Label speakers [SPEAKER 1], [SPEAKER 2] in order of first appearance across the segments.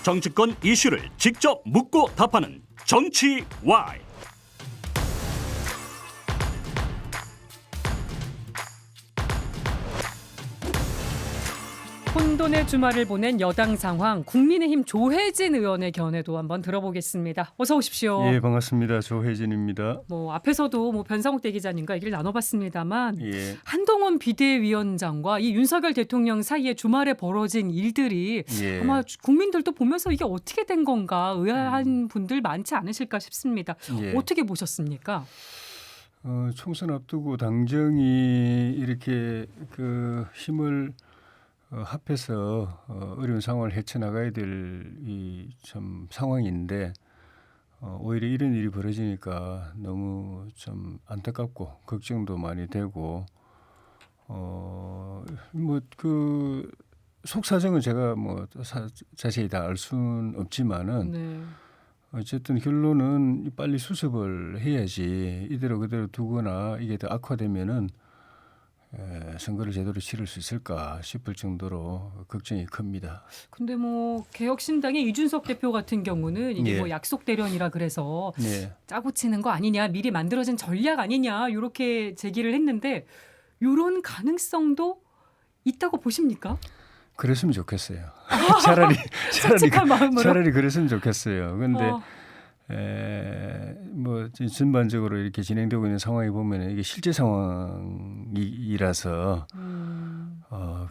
[SPEAKER 1] 정치권 이슈를 직접 묻고 답하는 정치 Y.
[SPEAKER 2] 혼돈의 주말을 보낸 여당 상황, 국민의힘 조혜진 의원의 견해도 한번 들어보겠습니다. 어서 오십시오.
[SPEAKER 3] 예, 반갑습니다. 조혜진입니다.
[SPEAKER 2] 앞에서도 변상욱 대기자님과 얘기를 나눠봤습니다만
[SPEAKER 3] 예,
[SPEAKER 2] 한동훈 비대위원장과 이 윤석열 대통령 사이에 주말에 벌어진 일들이
[SPEAKER 3] 예.
[SPEAKER 2] 아마 국민들도 보면서 이게 어떻게 된 건가 의아한 분들 많지 않으실까 싶습니다.
[SPEAKER 3] 예.
[SPEAKER 2] 어떻게 보셨습니까?
[SPEAKER 3] 총선 앞두고 당정이 이렇게 그 힘을 합해서 어려운 상황을 헤쳐나가야 될 이 참 상황인데 오히려 이런 일이 벌어지니까 너무 좀 안타깝고 걱정도 많이 되고 그 속사정은 제가 자세히 다 알 수는 없지만은
[SPEAKER 2] 네.
[SPEAKER 3] 어쨌든 결론은 빨리 수습을 해야지 이대로 그대로 두거나 이게 더 악화되면은 선거를 제대로 치를 수 있을까 싶을 정도로 걱정이 큽니다.
[SPEAKER 2] 근데 개혁신당의 이준석 대표 같은 경우는 이게
[SPEAKER 3] 예.
[SPEAKER 2] 약속 대련이라 그래서
[SPEAKER 3] 네.
[SPEAKER 2] 짜고 치는 거 아니냐, 미리 만들어진 전략 아니냐 이렇게 제기를 했는데 이런 가능성도 있다고 보십니까?
[SPEAKER 3] 그랬으면 좋겠어요. 차라리
[SPEAKER 2] 솔직한 마음으로.
[SPEAKER 3] 차라리 그랬으면 좋겠어요. 그런데
[SPEAKER 2] 어,
[SPEAKER 3] 전반적으로 이렇게 진행되고 있는 상황이 보면 이게 실제 상황이라서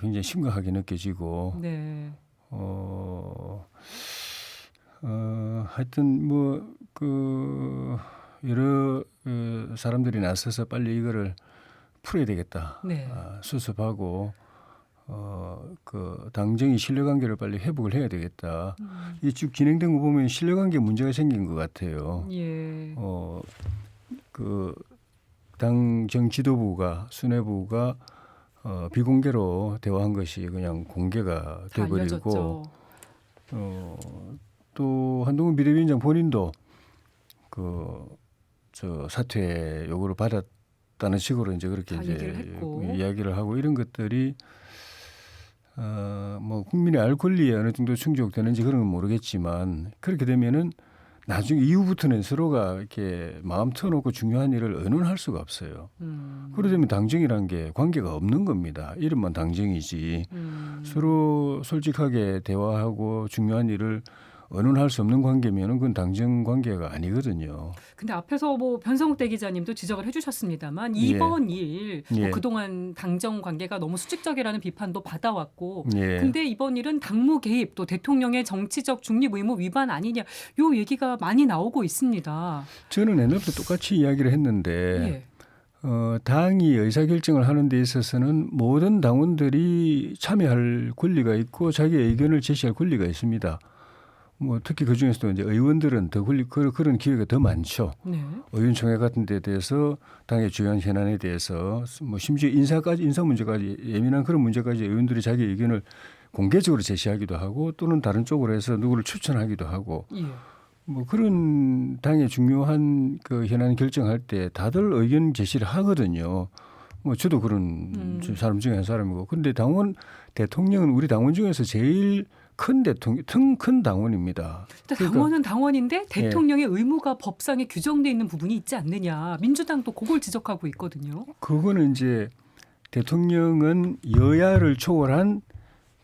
[SPEAKER 3] 굉장히 심각하게 느껴지고
[SPEAKER 2] 네.
[SPEAKER 3] 하여튼 여러 사람들이 나서서 빨리 이거를 풀어야 되겠다.
[SPEAKER 2] 네.
[SPEAKER 3] 수습하고 그 당정이 신뢰관계를 빨리 회복을 해야 되겠다. 이게 쭉 진행된 거 보면 신뢰관계 문제가 생긴 것 같아요.
[SPEAKER 2] 예.
[SPEAKER 3] 그 당정 지도부가 수뇌부가 비공개로 대화한 것이 그냥 공개가
[SPEAKER 2] 다
[SPEAKER 3] 돼버리고
[SPEAKER 2] 알려졌죠.
[SPEAKER 3] 또 한동훈 비대위원장 본인도 사퇴 요구를 받았다는 식으로 이제 그렇게
[SPEAKER 2] 다
[SPEAKER 3] 이제
[SPEAKER 2] 얘기를 했고.
[SPEAKER 3] 이야기를 하고 이런 것들이 국민의 알 권리에 어느 정도 충족되는지 그런 건 모르겠지만 그렇게 되면은 나중에 이후부터는 서로가 이렇게 마음 터놓고 중요한 일을 의논할 수가 없어요. 그러려면 당정이란 게 관계가 없는 겁니다. 이름만 당정이지. 서로 솔직하게 대화하고 중요한 일을 의논할 수 없는 관계면은 그건 당정 관계가 아니거든요.
[SPEAKER 2] 근데 앞에서 변성욱 대기자님도 지적을 해주셨습니다만 이번 일
[SPEAKER 3] 예.
[SPEAKER 2] 그동안 당정 관계가 너무 수직적이라는 비판도 받아왔고
[SPEAKER 3] 예.
[SPEAKER 2] 근데 이번 일은 당무 개입 또 대통령의 정치적 중립 의무 위반 아니냐 요 얘기가 많이 나오고 있습니다.
[SPEAKER 3] 저는 옛날부터 똑같이 이야기를 했는데
[SPEAKER 2] 예.
[SPEAKER 3] 당이 의사결정을 하는 데 있어서는 모든 당원들이 참여할 권리가 있고 자기의 의견을 제시할 권리가 있습니다. 특히 그 중에서도 이제 의원들은 더 그런 기회가 더 많죠.
[SPEAKER 2] 네.
[SPEAKER 3] 의원총회 같은 데 대해서 당의 주요한 현안에 대해서 심지어 인사 문제까지 예민한 그런 문제까지 의원들이 자기 의견을 공개적으로 제시하기도 하고 또는 다른 쪽으로 해서 누구를 추천하기도 하고
[SPEAKER 2] 예.
[SPEAKER 3] 그런 당의 중요한 그 현안 결정할 때 다들 의견 제시를 하거든요. 저도 그런 사람 중에 한 사람이고. 근데 대통령은 우리 당원 중에서 제일 큰 당원입니다.
[SPEAKER 2] 당원은 당원인데 대통령의 의무가 법상에 규정돼 있는 부분이 있지 않느냐. 민주당도 그걸 지적하고 있거든요.
[SPEAKER 3] 그거는 이제 대통령은 여야를 초월한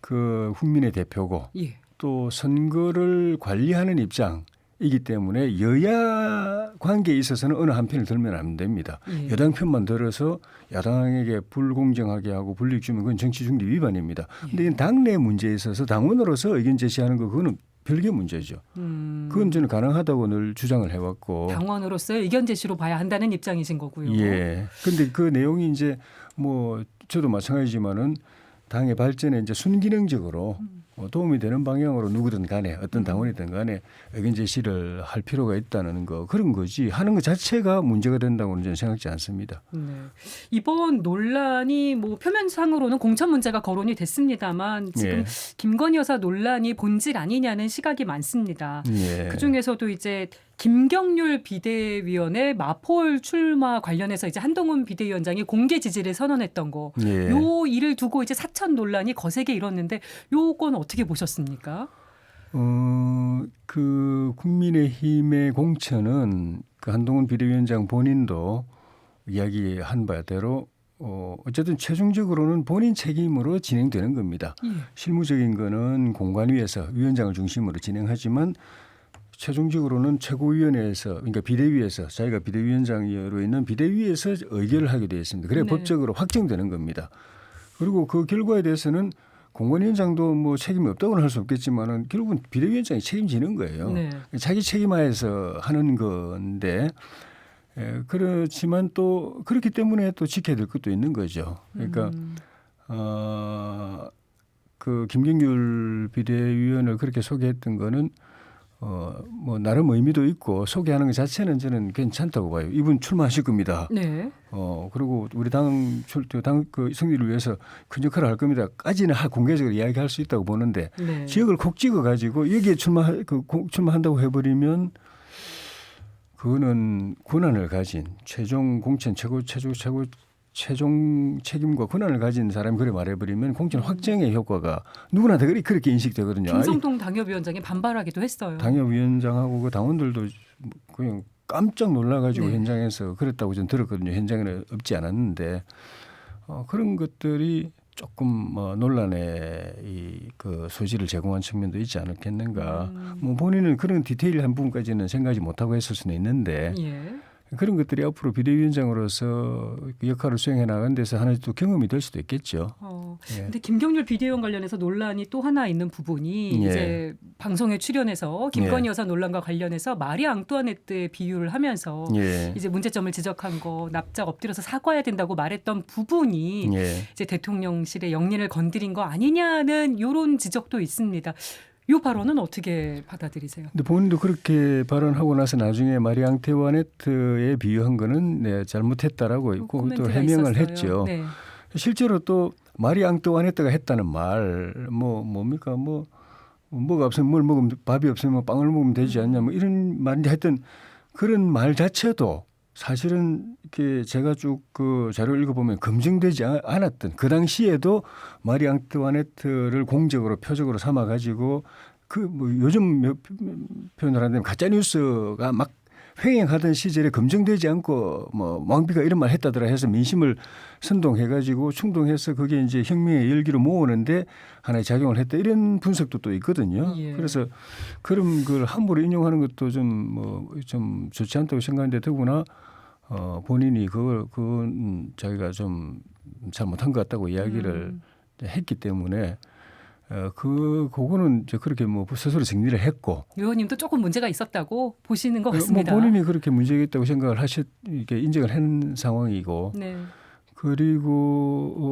[SPEAKER 3] 그 국민의 대표고
[SPEAKER 2] 예.
[SPEAKER 3] 또 선거를 관리하는 입장이기 때문에 여야 관계에 있어서는 어느 한편을 들면 안 됩니다.
[SPEAKER 2] 예.
[SPEAKER 3] 여당 편만 들어서 야당에게 불공정하게 하고 불이익 주면 그건 정치 중립 위반입니다. 그런데 이건 당내 문제에 있어서 당원으로,서 의견 제시하는 거 그거는 별개 문제죠. 그건 저는 가능하다고 늘 주장을 해왔고.
[SPEAKER 2] 당원으로서의 의견 제시로 봐야 한다는 입장이신 거고요.
[SPEAKER 3] 예. 근데 그 내용이 이제 저도 마찬가지지만은 당의 발전에 이제 순기능적으로 도움이 되는 방향으로 누구든 간에 어떤 당원이든 간에 의견 제시를 할 필요가 있다는 거 그런 거지 하는 것 자체가 문제가 된다고는 저는 생각지 않습니다.
[SPEAKER 2] 네. 이번 논란이 표면상으로는 공천 문제가 거론이 됐습니다만 지금
[SPEAKER 3] 예.
[SPEAKER 2] 김건희 여사 논란이 본질 아니냐는 시각이 많습니다.
[SPEAKER 3] 예.
[SPEAKER 2] 그중에서도 이제 김경률 비대위원의 마포울 출마 관련해서 이제 한동훈 비대위원장이 공개 지지를 선언했던 거,
[SPEAKER 3] 예.
[SPEAKER 2] 요 일을 두고 이제 사천 논란이 거세게 일었는데 요건 어떻게 보셨습니까?
[SPEAKER 3] 그 국민의힘의 공천은 그 한동훈 비대위원장 본인도 이야기한 바대로 어쨌든 최종적으로는 본인 책임으로 진행되는 겁니다.
[SPEAKER 2] 예.
[SPEAKER 3] 실무적인 거는 공관위에서 위원장을 중심으로 진행하지만 최종적으로는 최고위원회에서 그러니까 비대위에서 자기가 비대위원장으로 있는 비대위에서 의결을 하게 되어 있습니다. 그래
[SPEAKER 2] 네.
[SPEAKER 3] 법적으로 확정되는 겁니다. 그리고 그 결과에 대해서는 공관위원장도 뭐 책임이 없다고는 할 수 없겠지만은 결국은 비대위원장이 책임지는 거예요.
[SPEAKER 2] 네.
[SPEAKER 3] 자기 책임하에서 하는 건데 그렇지만 또 그렇기 때문에 또 지켜야 될 것도 있는 거죠. 그러니까 그 김경률 비대위원을 그렇게 소개했던 거는 뭐 나름 의미도 있고 소개하는 것 자체는 저는 괜찮다고 봐요. 이분 출마하실 겁니다.
[SPEAKER 2] 네.
[SPEAKER 3] 그리고 우리 당 그 승리를 위해서 큰 역할을 할 겁니다.까지는 공개적으로 이야기할 수 있다고 보는데
[SPEAKER 2] 네.
[SPEAKER 3] 지역을 콕 찍어 가지고 여기에 출마한다고 해버리면 그거는 권한을 가진 최종 공천 최종 책임과 권한을 가진 사람이 그래 말해버리면 공천 확정의 효과가 누구나 다 그렇게 인식되거든요.
[SPEAKER 2] 김성동 당협위원장이 반발하기도 했어요.
[SPEAKER 3] 당협위원장하고 그 당원들도 그냥 깜짝 놀라가지고
[SPEAKER 2] 네.
[SPEAKER 3] 현장에서 그랬다고 저는 들었거든요. 현장에는 없지 않았는데 그런 것들이 조금 논란의 그 소지를 제공한 측면도 있지 않았겠는가. 뭐 본인은 그런 디테일한 부분까지는 생각하지 못하고 했을 수는 있는데
[SPEAKER 2] 예.
[SPEAKER 3] 그런 것들이 앞으로 비대위원장으로서 그 역할을 수행해 나가는 데서 하나의 또 경험이 될 수도 있겠죠. 예.
[SPEAKER 2] 근데 김경률 비대위원 관련해서 논란이 또 하나 있는 부분이
[SPEAKER 3] 예.
[SPEAKER 2] 이제 방송에 출연해서 김건희 여사 논란과 관련해서 마리 앙뚜아네트의 비유를 하면서
[SPEAKER 3] 예.
[SPEAKER 2] 이제 문제점을 지적한 거 납작 엎드려서 사과해야 된다고 말했던 부분이
[SPEAKER 3] 예.
[SPEAKER 2] 이제 대통령실의 영린을 건드린 거 아니냐는 이런 지적도 있습니다. 이 발언은 어떻게 받아들이세요?
[SPEAKER 3] 근데 본인도 그렇게 발언하고 나서 나중에 마리 앙투아네트에 비유한 거는 잘못했다라고 있고 또
[SPEAKER 2] 코멘트가
[SPEAKER 3] 해명을
[SPEAKER 2] 있었어요.
[SPEAKER 3] 했죠.
[SPEAKER 2] 네.
[SPEAKER 3] 실제로 또 마리 앙투아네트가 했다는 말 뭡니까 뭐가 없으면 뭘 먹으면 밥이 없으면 빵을 먹으면 되지 않냐 뭐 이런 말인데 하여튼 그런 말 자체도 사실은 이렇게 제가 쭉 그 자료를 읽어보면 검증되지 않았던 그 당시에도 마리 앙투아네트를 공적으로 표적으로 삼아 가지고 그 뭐 요즘 표현을 한다면 가짜 뉴스가 막 횡행하던 시절에 검증되지 않고 뭐 왕비가 이런 말 했다더라 해서 민심을 선동해 가지고 충동해서 그게 이제 혁명의 열기로 모으는데 하나의 작용을 했다 이런 분석도 또 있거든요.
[SPEAKER 2] 예.
[SPEAKER 3] 그래서 그런 걸 함부로 인용하는 것도 좀 좋지 않다고 생각하는데 더구나 본인이 그건 자기가 좀 잘못한 것 같다고 이야기를 했기 때문에 그거는 이제 그렇게 뭐 스스로 정리를 했고
[SPEAKER 2] 의원님도 조금 문제가 있었다고 보시는 것 같습니다.
[SPEAKER 3] 뭐 본인이 그렇게 문제가 있다고 생각을 이렇게 인정을 한 상황이고
[SPEAKER 2] 네.
[SPEAKER 3] 그리고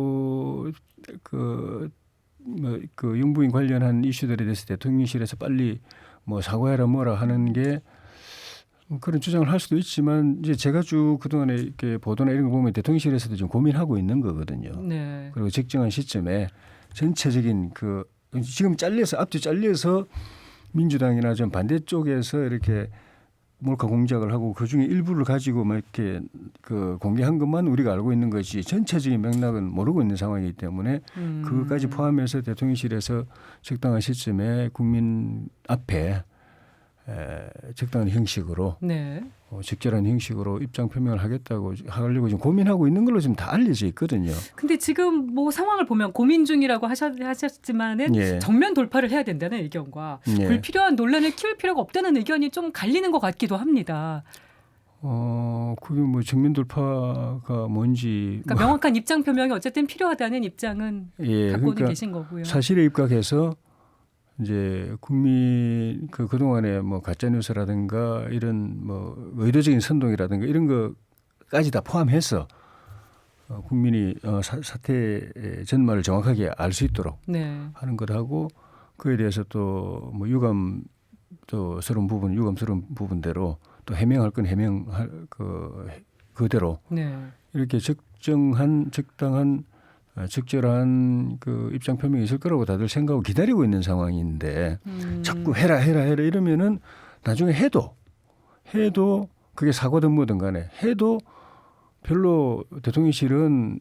[SPEAKER 3] 그 영부인 관련한 이슈들에 대해서 대통령실에서 빨리 뭐 사과해라 뭐라 하는 게 그런 주장을 할 수도 있지만 이제 제가 쭉 그동안에 이렇게 보도나 이런 거 보면 대통령실에서도 좀 고민하고 있는 거거든요.
[SPEAKER 2] 네.
[SPEAKER 3] 그리고 적정한 시점에 전체적인 지금 앞뒤 잘려서 민주당이나 좀 반대쪽에서 이렇게 몰카 공작을 하고 그중에 일부를 가지고 막 이렇게 공개한 것만 우리가 알고 있는 것이 전체적인 맥락은 모르고 있는 상황이기 때문에 그것까지 포함해서 대통령실에서 적당한 시점에 국민 앞에 적당한 형식으로
[SPEAKER 2] 네.
[SPEAKER 3] 적절한 형식으로 입장 표명을 하려고 지금 고민하고 있는 걸로 지금 다 알려져 있거든요.
[SPEAKER 2] 근데 지금 뭐 상황을 보면 고민 중이라고 하셨지만은
[SPEAKER 3] 예.
[SPEAKER 2] 정면 돌파를 해야 된다는 의견과
[SPEAKER 3] 예.
[SPEAKER 2] 불필요한 논란을 키울 필요가 없다는 의견이 좀 갈리는 것 같기도 합니다.
[SPEAKER 3] 그게 뭐 정면 돌파가 뭔지
[SPEAKER 2] 그러니까 명확한 입장 표명이 어쨌든 필요하다는 입장은
[SPEAKER 3] 예,
[SPEAKER 2] 갖고는
[SPEAKER 3] 그러니까
[SPEAKER 2] 계신 거고요.
[SPEAKER 3] 사실에 입각해서 이제 국민 그동안에 뭐 가짜 뉴스라든가 이런 뭐 의도적인 선동이라든가 이런 거까지 다 포함해서 국민이 사태의 전말을 정확하게 알 수 있도록
[SPEAKER 2] 네.
[SPEAKER 3] 하는 것하고 그에 대해서 또 뭐 유감스러운 부분대로 또 해명할 건 해명할 그대로
[SPEAKER 2] 네.
[SPEAKER 3] 이렇게 적당한 적절한 그 입장 표명이 있을 거라고 다들 생각하고 기다리고 있는 상황인데 자꾸 해라 이러면은 나중에 해도 그게 사고든 뭐든 간에 해도 별로 대통령실은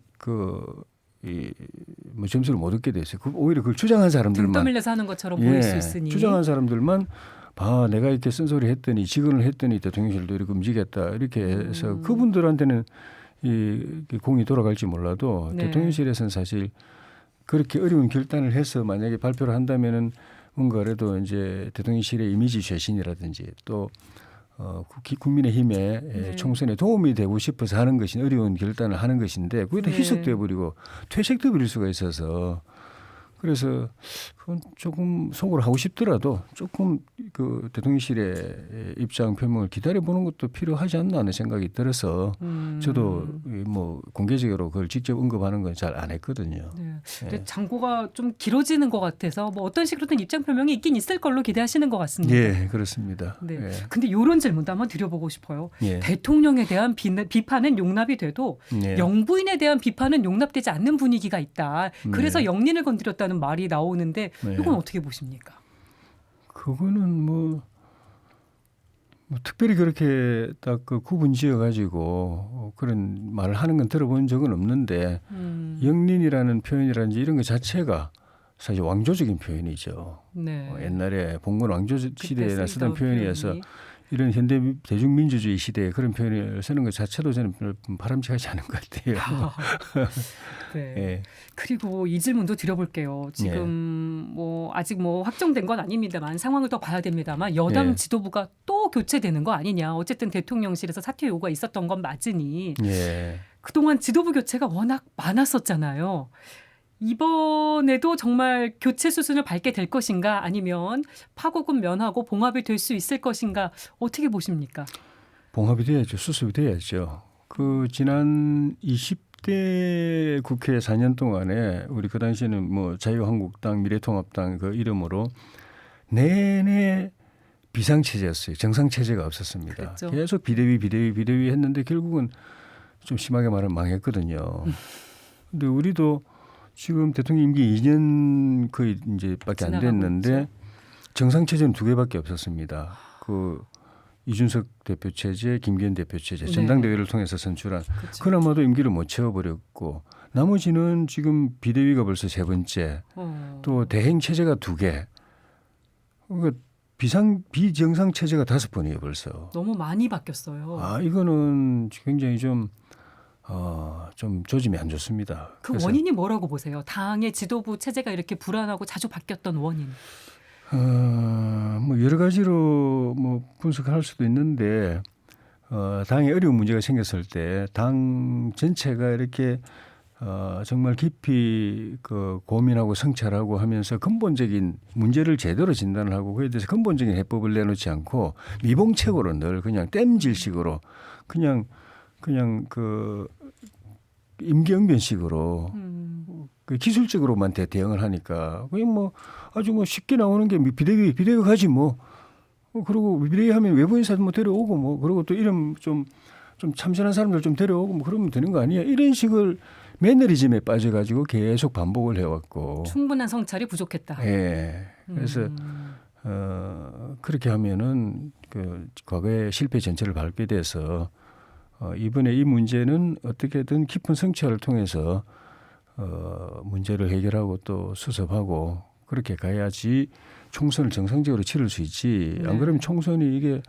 [SPEAKER 3] 뭐 점수를 못 얻게 됐어요. 오히려 그걸 주장한 사람들만
[SPEAKER 2] 등 떠밀려서 하는 것처럼 보일 수 있으니
[SPEAKER 3] 주장한 사람들만 내가 이렇게 쓴소리 했더니 직언을 했더니 대통령실도 이렇게 움직였다 이렇게 해서 그분들한테는 이 공이 돌아갈지 몰라도
[SPEAKER 2] 네.
[SPEAKER 3] 대통령실에서는 사실 그렇게 어려운 결단을 해서 만약에 발표를 한다면은 뭔가 그래도 이제 대통령실의 이미지 쇄신이라든지 또 국민의힘의
[SPEAKER 2] 네.
[SPEAKER 3] 총선에 도움이 되고 싶어서 하는 것이 어려운 결단을 하는 것인데 그게 다
[SPEAKER 2] 네.
[SPEAKER 3] 희석돼 버리고 퇴색돼 버릴 수가 있어서 그래서 그건 조금 속으로 하고 싶더라도 조금 그 대통령실의 입장 표명을 기다려보는 것도 필요하지 않나 하는 생각이 들어서 저도 뭐 공개적으로 그걸 직접 언급하는 건 잘 안 했거든요.
[SPEAKER 2] 네. 근데 장고가 좀 길어지는 것 같아서 뭐 어떤 식으로든 입장 표명이 있긴 있을 걸로 기대하시는 것 같습니다.
[SPEAKER 3] 예, 그렇습니다.
[SPEAKER 2] 네.
[SPEAKER 3] 예.
[SPEAKER 2] 근데 이런 질문도 한번 드려보고 싶어요.
[SPEAKER 3] 예.
[SPEAKER 2] 대통령에 대한 비판은 용납이 돼도
[SPEAKER 3] 예.
[SPEAKER 2] 영부인에 대한 비판은 용납되지 않는 분위기가 있다. 그래서
[SPEAKER 3] 네.
[SPEAKER 2] 영린을 건드렸다는 말이 나오는데
[SPEAKER 3] 네.
[SPEAKER 2] 이건 어떻게 보십니까?
[SPEAKER 3] 그거는 뭐 특별히 그렇게 딱 그 구분 지어 가지고 그런 말을 하는 건 들어본 적은 없는데 영린이라는 표현이라든지 이런 것 자체가 사실 왕조적인 표현이죠.
[SPEAKER 2] 네.
[SPEAKER 3] 옛날에 봉건 왕조 시대에 쓰던 표현이어서
[SPEAKER 2] 표현이.
[SPEAKER 3] 이런 현대 대중민주주의 시대에 그런 표현을 쓰는 것 자체도 저는 별로 바람직하지 않은 것 같아요.
[SPEAKER 2] 네.
[SPEAKER 3] 예.
[SPEAKER 2] 그리고 이 질문도 드려볼게요. 지금 뭐 아직 뭐 확정된 건 아닙니다만 상황을 더 봐야 됩니다만 여당
[SPEAKER 3] 예.
[SPEAKER 2] 지도부가 또 교체되는 거 아니냐. 어쨌든 대통령실에서 사퇴 요구가 있었던 건 맞으니
[SPEAKER 3] 예.
[SPEAKER 2] 그동안 지도부 교체가 워낙 많았었잖아요. 이번에도 정말 교체 수순을 밟게 될 것인가 아니면 파국은 면하고 봉합이 될 수 있을 것인가 어떻게 보십니까?
[SPEAKER 3] 봉합이 돼야죠. 수습이 돼야죠. 그 지난 20대 국회 4년 동안에 우리 그 당시에는 뭐 자유한국당, 미래통합당 그 이름으로 내내 비상체제였어요. 정상체제가 없었습니다.
[SPEAKER 2] 그렇죠.
[SPEAKER 3] 계속 비대위 했는데 결국은 좀 심하게 말하면 망했거든요. 근데 우리도 지금 대통령 임기 2년 거의 이제 밖에 안
[SPEAKER 2] 지나가고
[SPEAKER 3] 됐는데
[SPEAKER 2] 있죠.
[SPEAKER 3] 정상체제는 2개밖에 없었습니다. 그 이준석 대표 체제, 김기현 대표 체제,
[SPEAKER 2] 네.
[SPEAKER 3] 전당대회를 통해서 선출한
[SPEAKER 2] 그렇죠.
[SPEAKER 3] 그나마도 임기를 못 채워버렸고 나머지는 지금 비대위가 벌써 3번째, 또 대행 체제가 2개, 그러니까 비정상 체제가 5번이에요 벌써.
[SPEAKER 2] 너무 많이 바뀌었어요.
[SPEAKER 3] 이거는 굉장히 좀 조짐이 안 좋습니다.
[SPEAKER 2] 그
[SPEAKER 3] 그래서
[SPEAKER 2] 원인이 뭐라고 보세요? 당의 지도부 체제가 이렇게 불안하고 자주 바뀌었던 원인.
[SPEAKER 3] 뭐 여러 가지로 뭐 분석할 수도 있는데 당에 어려운 문제가 생겼을 때 당 전체가 이렇게 정말 깊이 그 고민하고 성찰하고 하면서 근본적인 문제를 제대로 진단을 하고 그에 대해서 근본적인 해법을 내놓지 않고 미봉책으로 늘 그냥 땜질식으로 그냥 그 임기응변식으로 그 기술적으로만 대응을 하니까 그냥 뭐 아주 뭐 쉽게 나오는 게 비대위 가지 뭐 그리고 비대위 하면 외부 인사 뭐 데려오고 뭐 그리고 또 이름 좀 참신한 사람들 좀 데려오고 뭐 그러면 되는 거 아니야 이런 식을 매너리즘에 빠져가지고 계속 반복을 해왔고
[SPEAKER 2] 충분한 성찰이 부족했다.
[SPEAKER 3] 예 그래서 그렇게 하면은 그 과거의 실패 전체를 밟게 돼서 이번에 이 문제는 어떻게든 깊은 성찰을 통해서 문제를 해결하고 또 수습하고 그렇게 가야지 총선을 정상적으로 치를 수 있지. 안 그러면 총선이 이게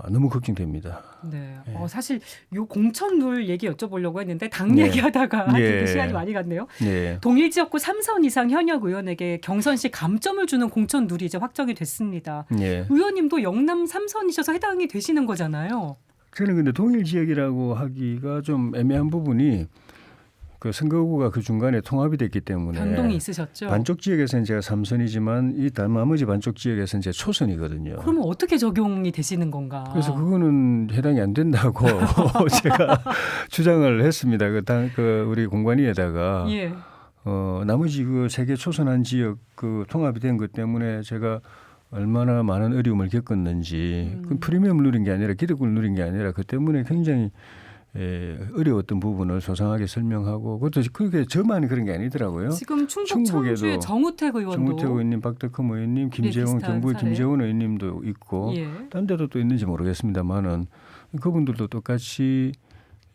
[SPEAKER 3] 너무 걱정됩니다.
[SPEAKER 2] 네.
[SPEAKER 3] 예.
[SPEAKER 2] 사실 요 공천룰 얘기 여쭤보려고 했는데 당 얘기하다가 되게 시간이 많이 갔네요.
[SPEAKER 3] 네.
[SPEAKER 2] 동일 지역구 3선 이상 현역 의원에게 경선 시 감점을 주는 공천룰이 이제 확정이 됐습니다.
[SPEAKER 3] 네.
[SPEAKER 2] 의원님도 영남 3선이셔서 해당이 되시는 거잖아요.
[SPEAKER 3] 저는 근데 동일 지역이라고 하기가 좀 애매한 부분이 그 선거구가 그 중간에 통합이 됐기 때문에
[SPEAKER 2] 변동이 있으셨죠.
[SPEAKER 3] 반쪽 지역에서는 제가 3선이지만 이 나머지 반쪽 지역에서는 제가 초선이거든요.
[SPEAKER 2] 그러면 어떻게 적용이 되시는 건가?
[SPEAKER 3] 그래서 그거는 해당이 안 된다고 제가 주장을 했습니다. 우리 공관위에다가
[SPEAKER 2] 예.
[SPEAKER 3] 나머지 그 3개 초선한 지역 그 통합이 된 것 때문에 제가 얼마나 많은 어려움을 겪었는지 그 프리미엄 누린 게 아니라 기득권을 누린 게 아니라 그 때문에 굉장히 어려웠던 부분을 소상하게 설명하고 그것도 그게 저만 그런 게 아니더라고요.
[SPEAKER 2] 지금 충북 청주의 정우택 의원님,
[SPEAKER 3] 박덕흠 의원님, 김재원
[SPEAKER 2] 비슷한
[SPEAKER 3] 경북의
[SPEAKER 2] 사례.
[SPEAKER 3] 김재원 의원님도 있고
[SPEAKER 2] 예.
[SPEAKER 3] 딴 데도 또 있는지 모르겠습니다만은 그분들도 똑같이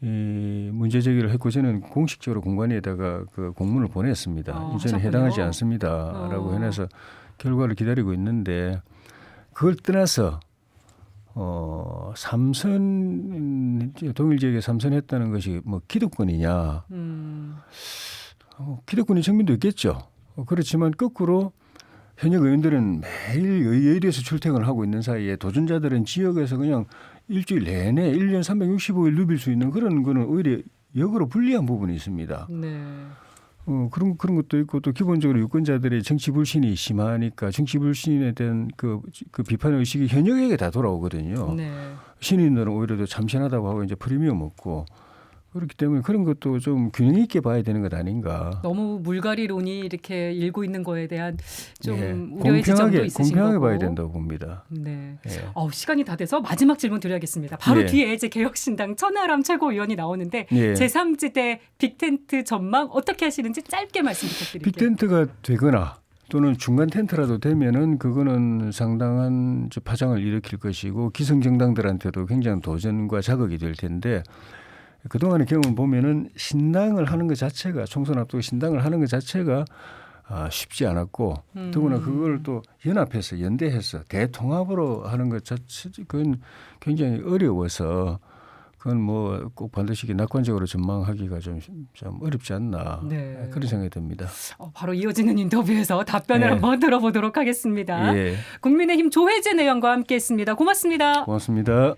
[SPEAKER 3] 이 문제 제기를 했고 저는 공식적으로 공관위에다가 그 공문을 보냈습니다. 이제는
[SPEAKER 2] 하셨군요.
[SPEAKER 3] 해당하지 않습니다라고 해서 결과를 기다리고 있는데 그걸 떠나서 삼선 동일 지역에 삼선했다는 것이 뭐 기득권이냐? 기득권이 정민도 있겠죠. 그렇지만 거꾸로 현역 의원들은 매일 의회에서 출퇴근을 하고 있는 사이에 도전자들은 지역에서 그냥 일주일 내내 1년 365일 누빌 수 있는 그런 거는 오히려 역으로 불리한 부분이 있습니다.
[SPEAKER 2] 네.
[SPEAKER 3] 그런 것도 있고 또 기본적으로 유권자들의 정치 불신이 심하니까 정치 불신에 대한 그 비판 의식이 현역에게 다 돌아오거든요.
[SPEAKER 2] 네.
[SPEAKER 3] 신인들은 오히려 더 참신하다고 하고 이제 프리미엄 없고 그렇기 때문에 그런 것도 좀 균형 있게 봐야 되는 것 아닌가.
[SPEAKER 2] 너무 물갈이론이 이렇게 일고 있는 거에 대한 좀
[SPEAKER 3] 예,
[SPEAKER 2] 우려의 지점도 있으신
[SPEAKER 3] 공평하게
[SPEAKER 2] 거고.
[SPEAKER 3] 봐야 된다고 봅니다.
[SPEAKER 2] 네.
[SPEAKER 3] 예.
[SPEAKER 2] 시간이 다 돼서 마지막 질문 드려야겠습니다. 바로
[SPEAKER 3] 예.
[SPEAKER 2] 뒤에 이제 개혁신당 천하람 최고위원이 나오는데
[SPEAKER 3] 예.
[SPEAKER 2] 제3지대 빅텐트 전망 어떻게 하시는지 짧게 말씀 부탁드릴게요.
[SPEAKER 3] 빅텐트가 되거나 또는 중간 텐트라도 되면은 그거는 상당한 파장을 일으킬 것이고 기성정당들한테도 굉장한 도전과 자극이 될 텐데 그동안의 경험을 보면은 신당을 하는 것 자체가 총선 앞두고 신당을 하는 것 자체가 쉽지 않았고 더구나 그걸 또 연합해서 연대해서 대통합으로 하는 것 자체 그건 굉장히 어려워서 그건 뭐 꼭 반드시 낙관적으로 전망하기가 좀 어렵지 않나
[SPEAKER 2] 네.
[SPEAKER 3] 그런 생각이 듭니다.
[SPEAKER 2] 바로 이어지는 인터뷰에서 답변을
[SPEAKER 3] 예.
[SPEAKER 2] 한번 들어보도록 하겠습니다.
[SPEAKER 3] 예,
[SPEAKER 2] 국민의힘 조혜진 의원과 함께했습니다. 고맙습니다.
[SPEAKER 3] 고맙습니다.